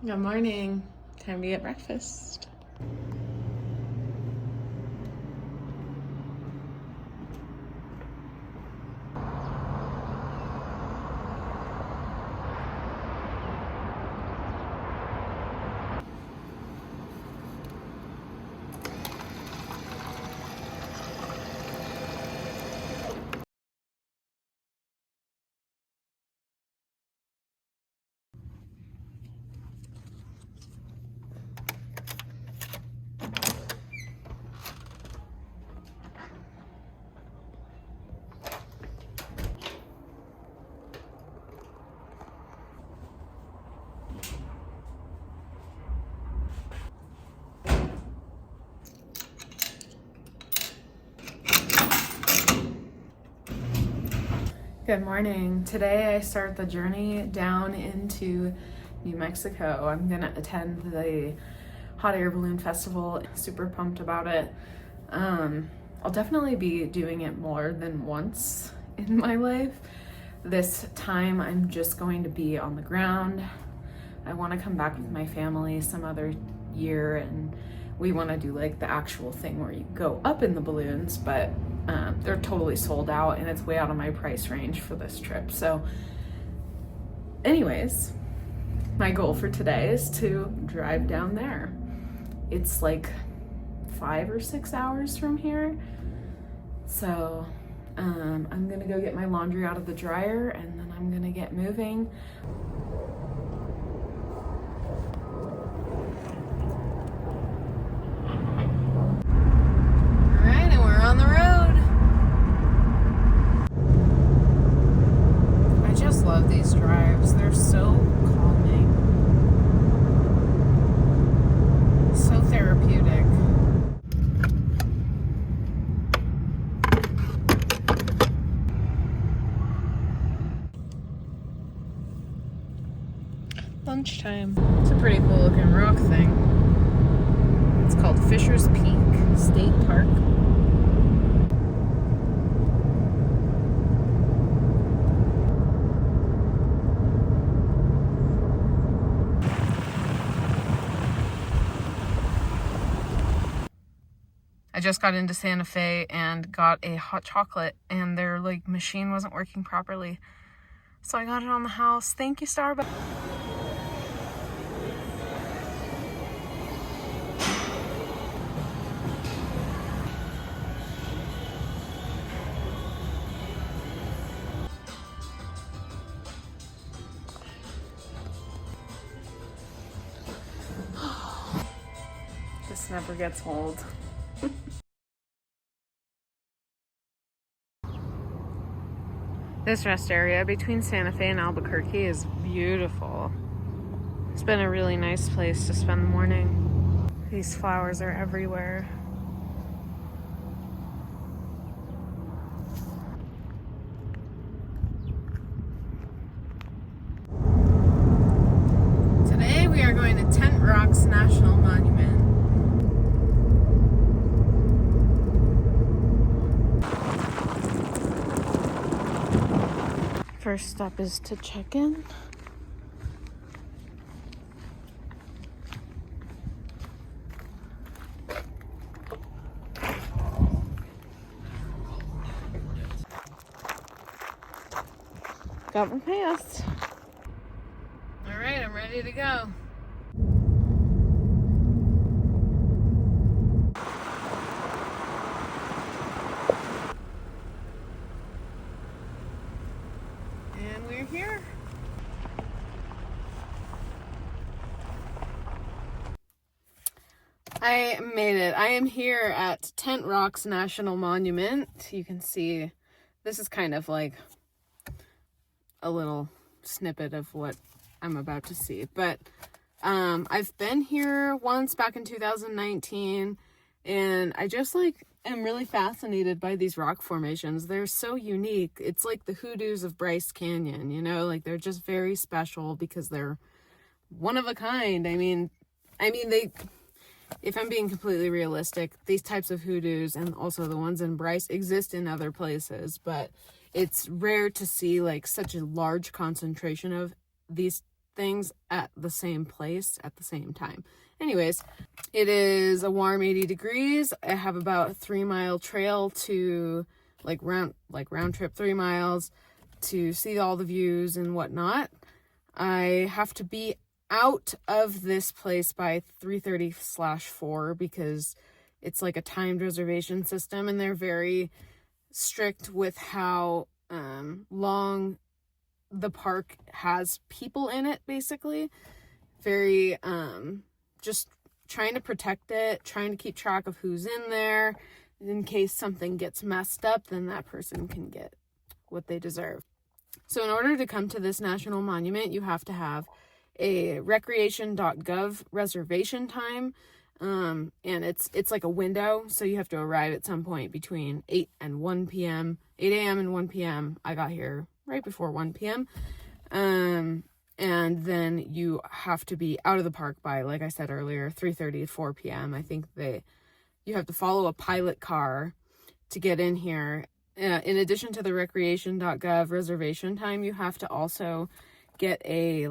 Good morning. Time to get breakfast. Good morning. Today I start the journey down into New Mexico. I'm gonna attend the Hot Air Balloon Festival. Super pumped about it. I'll definitely be doing it more than once in my life. This time I'm just going to be on the ground. I want to come back with my family some other year, and we want to do like the actual thing where you go up in the balloons, but they're totally sold out and it's way out of my price range for this trip. So anyways, my goal for today is to drive down there. It's like 5 or 6 hours from here. So I'm gonna go get my laundry out of the dryer and then I'm gonna get moving. All right, and we're on the road. I just love these drives. They're so calming, so therapeutic. Lunchtime. It's a pretty cool looking rock thing. It's called Fisher's Peak State Park. I just got into Santa Fe and got a hot chocolate and their like machine wasn't working properly. So I got it on the house. Thank you, Starbucks. This never gets old. This rest area between Santa Fe and Albuquerque is beautiful. It's been a really nice place to spend the morning. These flowers are everywhere. Today we are going to Tent Rocks National Monument. First stop is to check in. Got my pass. All right, I'm ready to go. And we're here. I made it. I am here at Tent Rocks National Monument. You can see this is kind of like a little snippet of what I'm about to see. But I've been here once back in 2019, and I just like am really fascinated by these rock formations. They're so unique. It's like the hoodoos of Bryce Canyon, you know, like they're just very special because they're one of a kind. I mean they, if I'm being completely realistic, these types of hoodoos and also the ones in Bryce exist in other places, but it's rare to see like such a large concentration of these things at the same place at the same time. Anyways, it is a warm 80 degrees. I have about a 3-mile trail to round trip 3 miles to see all the views and whatnot. I have to be out of this place by 3:30/4 because it's like a timed reservation system, and they're very strict with how long the park has people in it, basically. Very just trying to protect it, trying to keep track of who's in there. In case something gets messed up, then that person can get what they deserve. So in order to come to this national monument, you have to have a recreation.gov reservation time. And it's like a window, so you have to arrive at some point between 8 and 1 p.m. 8 a.m. and 1 p.m. I got here right before 1 p.m. And then you have to be out of the park by, like I said earlier, 3:30 to 4 p.m. I think you have to follow a pilot car to get in here. In addition to the recreation.gov reservation time, you have to also get a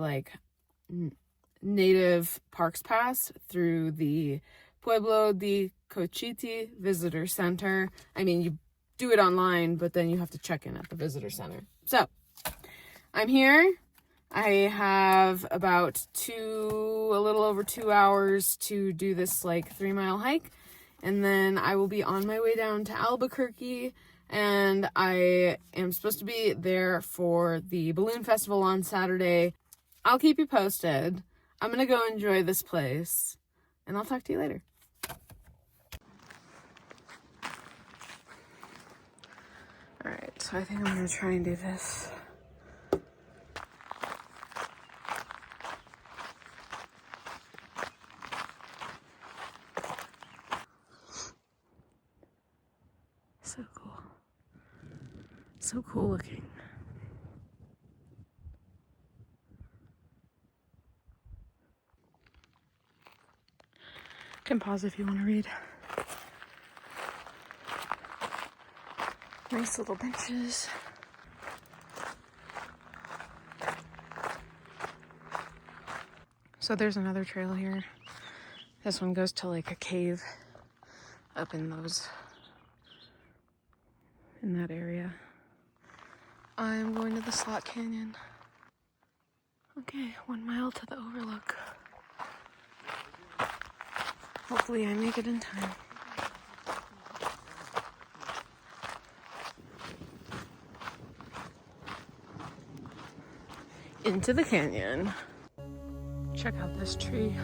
native parks pass through the Pueblo de Cochiti Visitor Center. I mean, you do it online, but then you have to check in at the visitor center. So I'm here. I have about a little over 2 hours to do this 3-mile hike, and then I will be on my way down to Albuquerque, and I am supposed to be there for the balloon festival on Saturday. I'll keep you posted. I'm gonna go enjoy this place, and I'll talk to you later. Alright, so I think I'm gonna try and do this. So cool. So cool looking. Can pause if you want to read. Nice little benches. So there's another trail here. This one goes to a cave up in that area. I'm going to the Slot Canyon. Okay, 1 mile to the overlook. Hopefully I make it in time. Into the canyon. Check out this tree.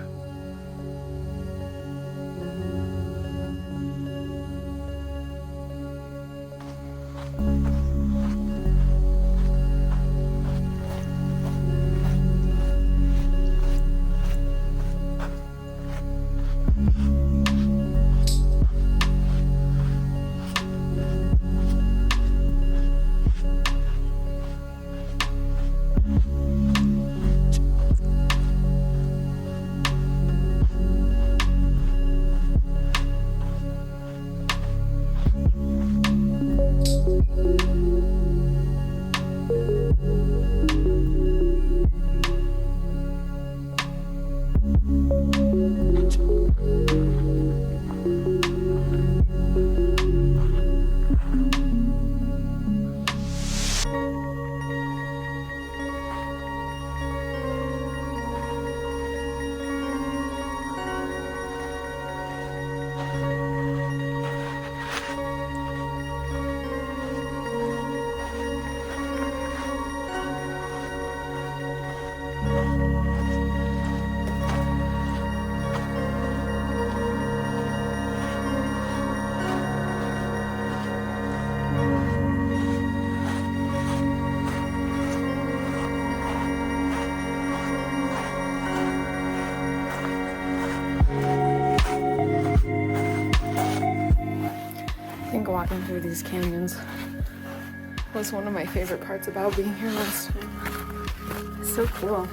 Walking through these canyons was one of my favorite parts about being here last time. It's so cool.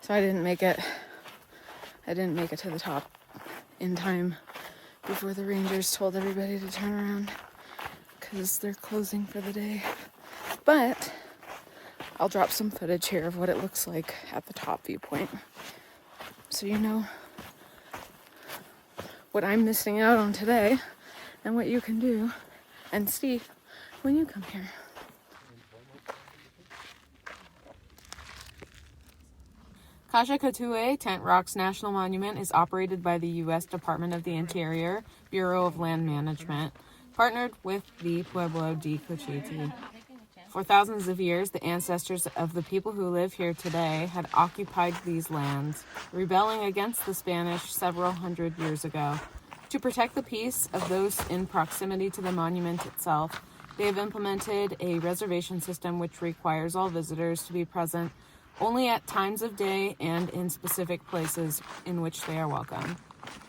So I didn't make it to the top in time before the rangers told everybody to turn around because they're closing for the day. But I'll drop some footage here of what it looks like at the top viewpoint, so you know what I'm missing out on today and what you can do and see when you come here. Kasha Katuwe Tent Rocks National Monument is operated by the U.S. Department of the Interior, Bureau of Land Management, partnered with the Pueblo de Cochiti. For thousands of years, the ancestors of the people who live here today had occupied these lands, rebelling against the Spanish several hundred years ago. To protect the peace of those in proximity to the monument itself, they have implemented a reservation system which requires all visitors to be present only at times of day and in specific places in which they are welcome.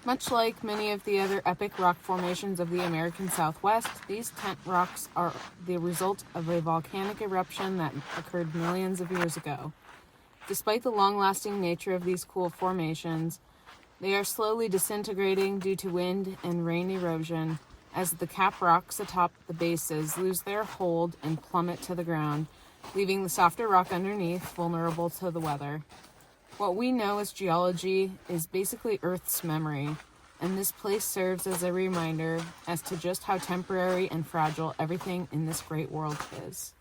Much like many of the other epic rock formations of the American Southwest, these tent rocks are the result of a volcanic eruption that occurred millions of years ago. Despite the long-lasting nature of these cool formations, they are slowly disintegrating due to wind and rain erosion as the cap rocks atop the bases lose their hold and plummet to the ground, leaving the softer rock underneath vulnerable to the weather. What we know as geology is basically Earth's memory, and this place serves as a reminder as to just how temporary and fragile everything in this great world is.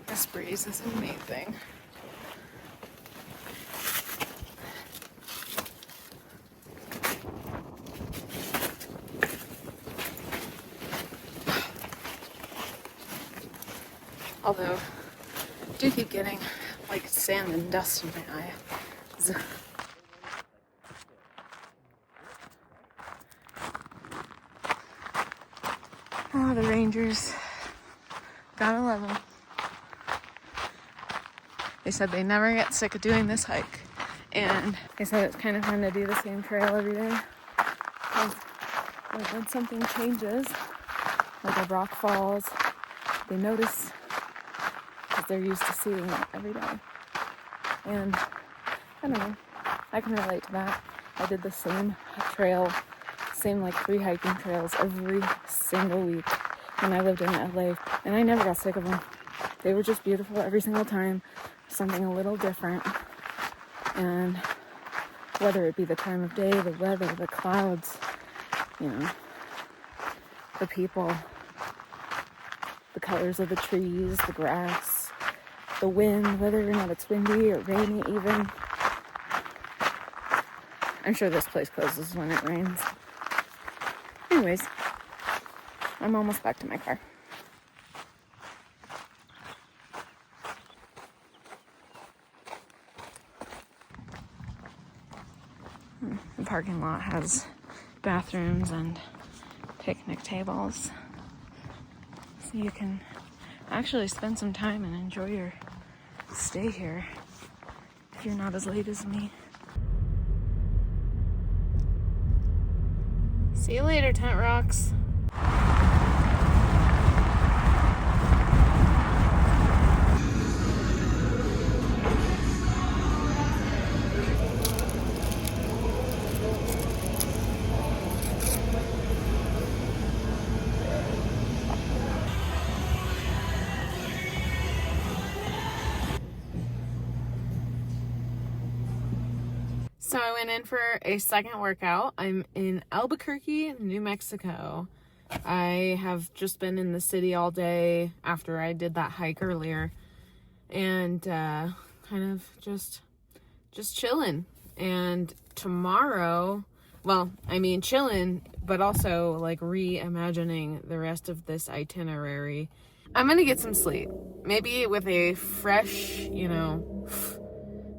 This breeze is amazing. Although, I do keep getting like sand and dust in my eyes. Oh, the rangers. Gotta love them. They said they never get sick of doing this hike. And they said it's kind of fun to do the same trail every day. Like when something changes, like a rock falls, they notice because they're used to seeing it every day. And I don't know, I can relate to that. I did the same trail, same like 3 hiking trails every single week when I lived in LA, and I never got sick of them. They were just beautiful every single time, something a little different. And whether it be the time of day, the weather, the clouds, you know, the people, the colors of the trees, the grass, the wind, whether or not it's windy or rainy even. I'm sure this place closes when it rains. Anyways, I'm almost back to my car. The parking lot has bathrooms and picnic tables, so you can actually spend some time and enjoy your stay here if you're not as late as me. See you later, Tent Rocks. So I went in for a second workout. I'm in Albuquerque, New Mexico. I have just been in the city all day after I did that hike earlier, and kind of just chilling. And tomorrow, well, I mean chilling, but also like reimagining the rest of this itinerary. I'm gonna get some sleep, maybe with a fresh,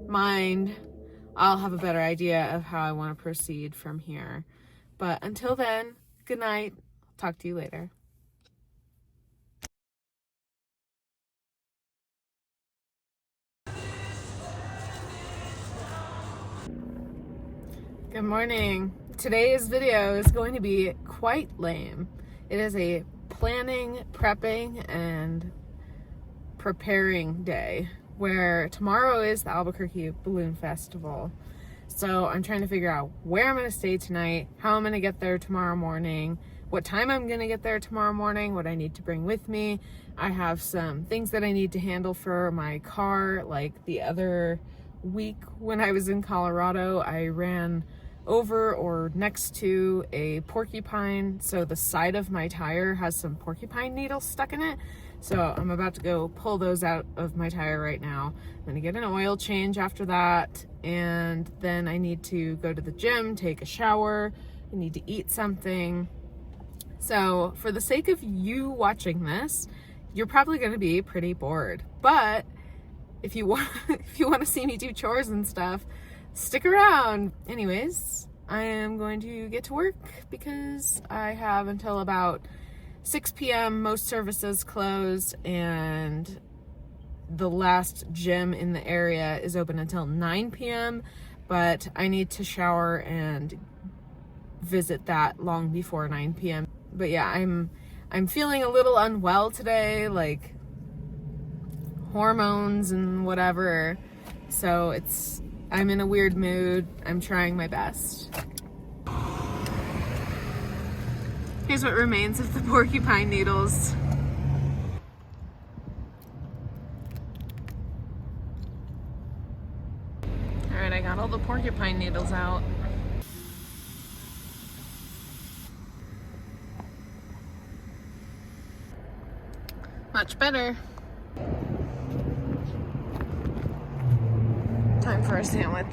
mind. I'll have a better idea of how I want to proceed from here. But until then, good night. Talk to you later. Good morning. Today's video is going to be quite lame. It is a planning, prepping, and preparing day, where tomorrow is the Albuquerque Balloon Festival. So I'm trying to figure out where I'm going to stay tonight, how I'm going to get there tomorrow morning, what time I'm going to get there tomorrow morning, what I need to bring with me. I have some things that I need to handle for my car. Like the other week when I was in Colorado, I ran over or next to a porcupine, so the side of my tire has some porcupine needles stuck in it. So I'm about to go pull those out of my tire right now. I'm gonna get an oil change after that, and then I need to go to the gym, take a shower, I need to eat something. So for the sake of you watching this, you're probably gonna be pretty bored, but if you want to see me do chores and stuff, stick around. Anyways, I am going to get to work because I have until about 6 p.m. Most services closed, and the last gym in the area is open until 9 p.m. But I need to shower and visit that long before 9 p.m. But yeah, I'm feeling a little unwell today, like hormones and whatever. So I'm in a weird mood. I'm trying my best. Here's what remains of the porcupine needles. All right, I got all the porcupine needles out. Much better. Time for a sandwich.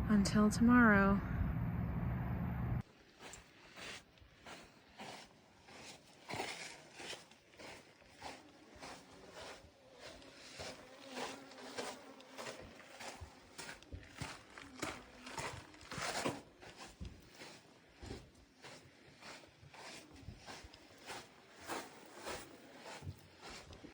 Until tomorrow.